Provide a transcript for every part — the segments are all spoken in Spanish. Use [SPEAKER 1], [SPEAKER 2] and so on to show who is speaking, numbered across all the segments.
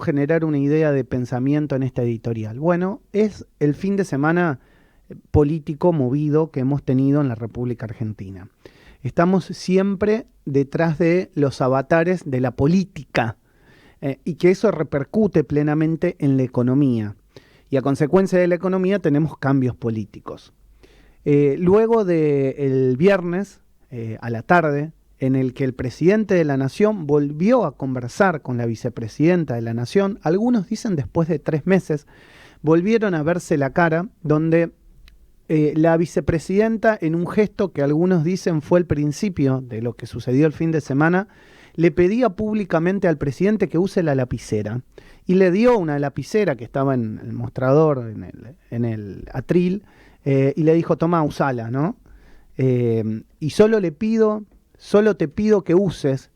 [SPEAKER 1] generar una idea de pensamiento en esta editorial? Bueno, es el fin de semana político movido que hemos tenido en la República Argentina. Estamos siempre detrás de los avatares de la política y que eso repercute plenamente en la economía. Y a consecuencia de la economía tenemos cambios políticos. Luego del viernes a la tarde, en el que el presidente de la Nación volvió a conversar con la vicepresidenta de la Nación, algunos dicen después de 3 meses, volvieron a verse la cara, donde la vicepresidenta, en un gesto que algunos dicen fue el principio de lo que sucedió el fin de semana, le pedía públicamente al presidente que use la lapicera. Y le dio una lapicera que estaba en el mostrador, en el atril, y le dijo, tomá, usala, ¿no? Y solo te pido que uses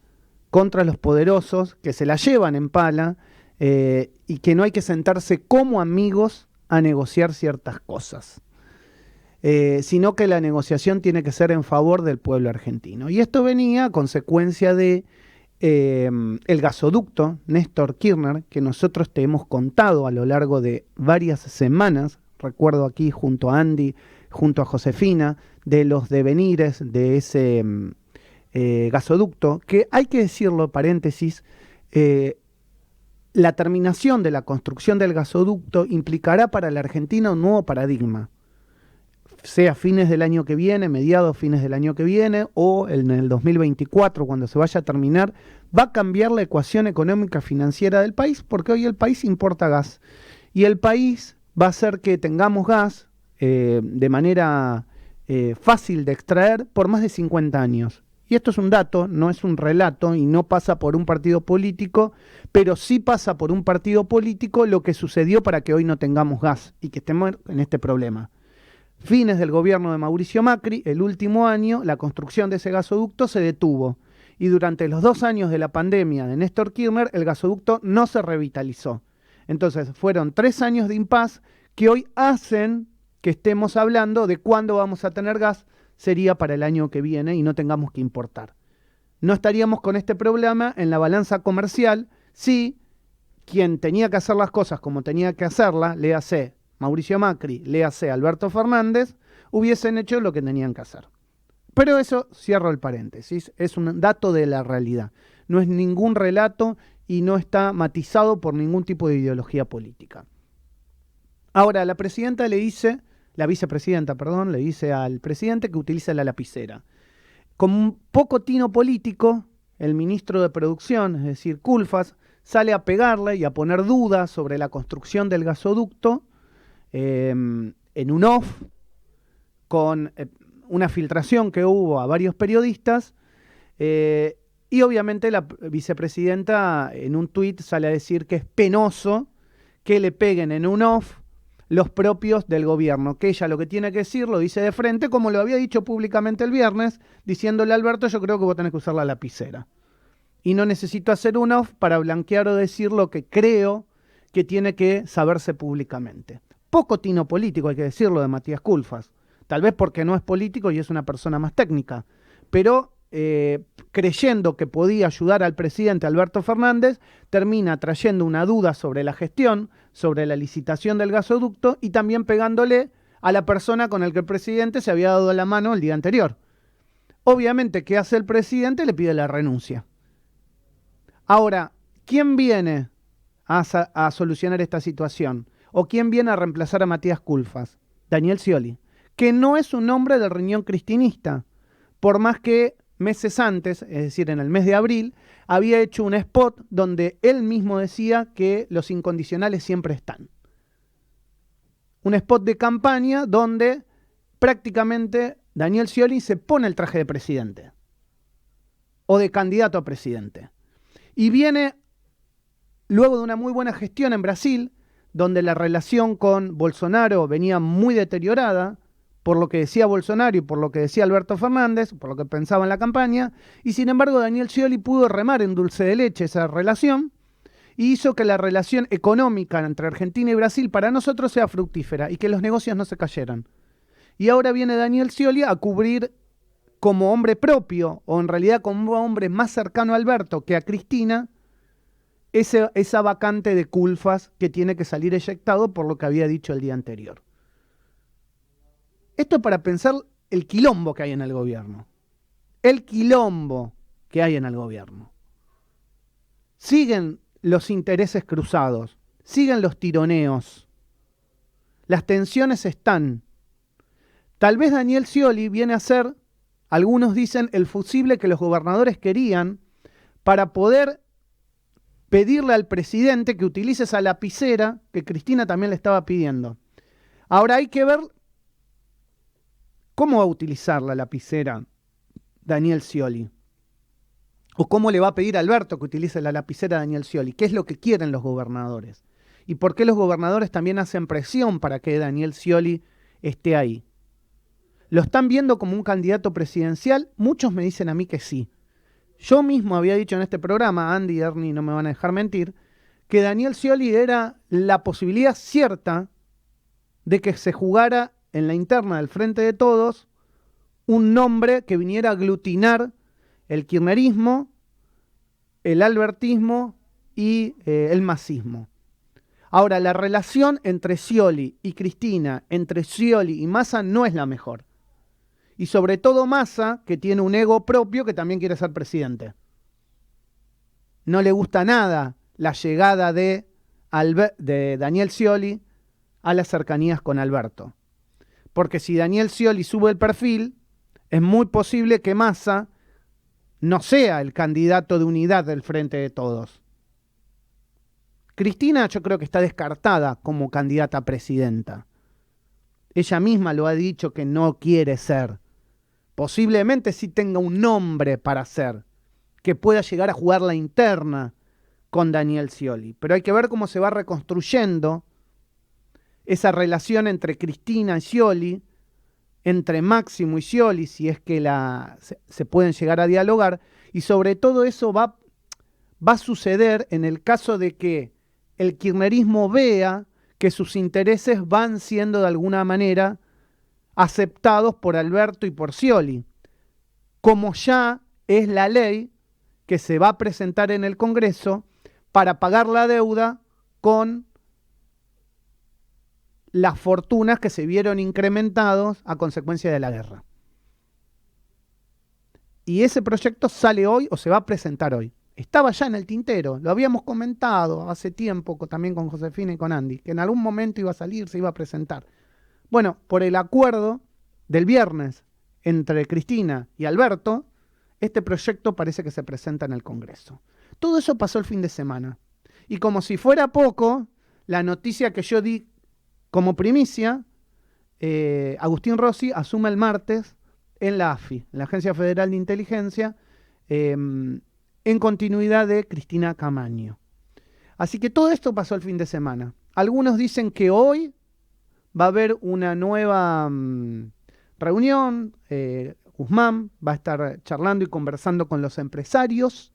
[SPEAKER 1] contra los poderosos, que se la llevan en pala, y que no hay que sentarse como amigos a negociar ciertas cosas. Sino que la negociación tiene que ser en favor del pueblo argentino. Y esto venía a consecuencia de el gasoducto Néstor Kirchner, que nosotros te hemos contado a lo largo de varias semanas, recuerdo aquí junto a Andy, junto a Josefina, de los devenires de ese gasoducto, que hay que decirlo, paréntesis, la terminación de la construcción del gasoducto implicará para la Argentina un nuevo paradigma, sea fines del año que viene, mediados fines del año que viene, o en el 2024, cuando se vaya a terminar, va a cambiar la ecuación económica financiera del país, porque hoy el país importa gas, y el país va a hacer que tengamos gas de manera fácil de extraer por más de 50 años. Y esto es un dato, no es un relato, y no pasa por un partido político, pero sí pasa por un partido político lo que sucedió para que hoy no tengamos gas y que estemos en este problema. Fines del gobierno de Mauricio Macri, el último año, la construcción de ese gasoducto se detuvo. Y durante los 2 años de la pandemia de Néstor Kirchner, el gasoducto no se revitalizó. Entonces, fueron 3 años de impas que hoy hacen que estemos hablando de cuándo vamos a tener gas, sería para el año que viene y no tengamos que importar. No estaríamos con este problema en la balanza comercial si quien tenía que hacer las cosas como tenía que hacerlas, léase Mauricio Macri, léase Alberto Fernández, hubiesen hecho lo que tenían que hacer. Pero eso, cierro el paréntesis, es un dato de la realidad. No es ningún relato y no está matizado por ningún tipo de ideología política. Ahora, la vicepresidenta, le dice al presidente que utilice la lapicera. Con un poco tino político, el ministro de Producción, es decir, Culfas, sale a pegarle y a poner dudas sobre la construcción del gasoducto, en un off, con una filtración que hubo a varios periodistas, y obviamente la vicepresidenta en un tuit sale a decir que es penoso que le peguen en un off los propios del gobierno, que ella lo que tiene que decir lo dice de frente, como lo había dicho públicamente el viernes, diciéndole a Alberto, yo creo que vos tenés que usar la lapicera. Y no necesito hacer un off para blanquear o decir lo que creo que tiene que saberse públicamente. Poco tino político, hay que decirlo, de Matías Culfas. Tal vez porque no es político y es una persona más técnica. Pero creyendo que podía ayudar al presidente Alberto Fernández, termina trayendo una duda sobre la gestión, sobre la licitación del gasoducto y también pegándole a la persona con la que el presidente se había dado la mano el día anterior. Obviamente, ¿qué hace el presidente? Le pide la renuncia. Ahora, ¿quién viene a solucionar esta situación? ¿O quién viene a reemplazar a Matías Culfas? Daniel Scioli, que no es un hombre del riñón cristinista, por más que meses antes, es decir, en el mes de abril, había hecho un spot donde él mismo decía que los incondicionales siempre están. Un spot de campaña donde prácticamente Daniel Scioli se pone el traje de presidente o de candidato a presidente. Y viene luego de una muy buena gestión en Brasil, donde la relación con Bolsonaro venía muy deteriorada, por lo que decía Bolsonaro y por lo que decía Alberto Fernández, por lo que pensaba en la campaña, y sin embargo Daniel Scioli pudo remar en dulce de leche esa relación y hizo que la relación económica entre Argentina y Brasil para nosotros sea fructífera y que los negocios no se cayeran. Y ahora viene Daniel Scioli a cubrir como hombre propio, o en realidad como hombre más cercano a Alberto que a Cristina, esa vacante de Culfas que tiene que salir eyectado por lo que había dicho el día anterior. Esto es para pensar el quilombo que hay en el gobierno. El quilombo que hay en el gobierno. Siguen los intereses cruzados, siguen los tironeos, las tensiones están. Tal vez Daniel Scioli viene a ser, algunos dicen, el fusible que los gobernadores querían para poder pedirle al presidente que utilice esa lapicera que Cristina también le estaba pidiendo. Ahora hay que ver cómo va a utilizar la lapicera Daniel Scioli. O cómo le va a pedir a Alberto que utilice la lapicera Daniel Scioli. ¿Qué es lo que quieren los gobernadores? ¿Y por qué los gobernadores también hacen presión para que Daniel Scioli esté ahí? ¿Lo están viendo como un candidato presidencial? Muchos me dicen a mí que sí. Yo mismo había dicho en este programa, Andy y Ernie no me van a dejar mentir, que Daniel Scioli era la posibilidad cierta de que se jugara en la interna del Frente de Todos un nombre que viniera a aglutinar el kirchnerismo, el albertismo y el masismo. Ahora, la relación entre Scioli y Cristina, entre Scioli y Massa no es la mejor. Y sobre todo Massa, que tiene un ego propio que también quiere ser presidente. No le gusta nada la llegada de Daniel Scioli a las cercanías con Alberto. Porque si Daniel Scioli sube el perfil, es muy posible que Massa no sea el candidato de unidad del Frente de Todos. Cristina yo creo que está descartada como candidata a presidenta. Ella misma lo ha dicho que no quiere ser. Posiblemente sí tenga un nombre para ser, que pueda llegar a jugar la interna con Daniel Scioli. Pero hay que ver cómo se va reconstruyendo esa relación entre Cristina y Scioli, entre Máximo y Scioli, si es que se pueden llegar a dialogar, y sobre todo eso va a suceder en el caso de que el kirchnerismo vea que sus intereses van siendo de alguna manera aceptados por Alberto y por Scioli, como ya es la ley que se va a presentar en el Congreso para pagar la deuda con las fortunas que se vieron incrementados a consecuencia de la guerra. Y ese proyecto sale hoy o se va a presentar hoy. Estaba ya en el tintero, lo habíamos comentado hace tiempo también con Josefina y con Andy, que en algún momento iba a salir, se iba a presentar. Bueno, por el acuerdo del viernes entre Cristina y Alberto, este proyecto parece que se presenta en el Congreso. Todo eso pasó el fin de semana. Y como si fuera poco, la noticia que yo di como primicia, Agustín Rossi asume el martes en la AFI, en la Agencia Federal de Inteligencia, en continuidad de Cristina Camaño. Así que todo esto pasó el fin de semana. Algunos dicen que hoy va a haber una nueva reunión. Guzmán va a estar charlando y conversando con los empresarios.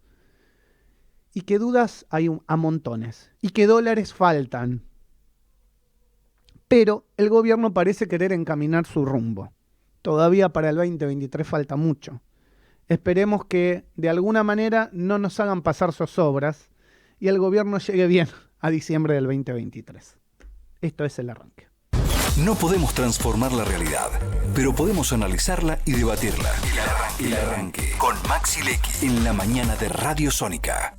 [SPEAKER 1] Y que dudas hay a montones. Y que dólares faltan. Pero el gobierno parece querer encaminar su rumbo. Todavía para el 2023 falta mucho. Esperemos que de alguna manera no nos hagan pasar zozobras y el gobierno llegue bien a diciembre del 2023. Esto es el arranque.
[SPEAKER 2] No podemos transformar la realidad, pero podemos analizarla y debatirla. El arranque con Maxi Lecky en la mañana de Radio Sónica.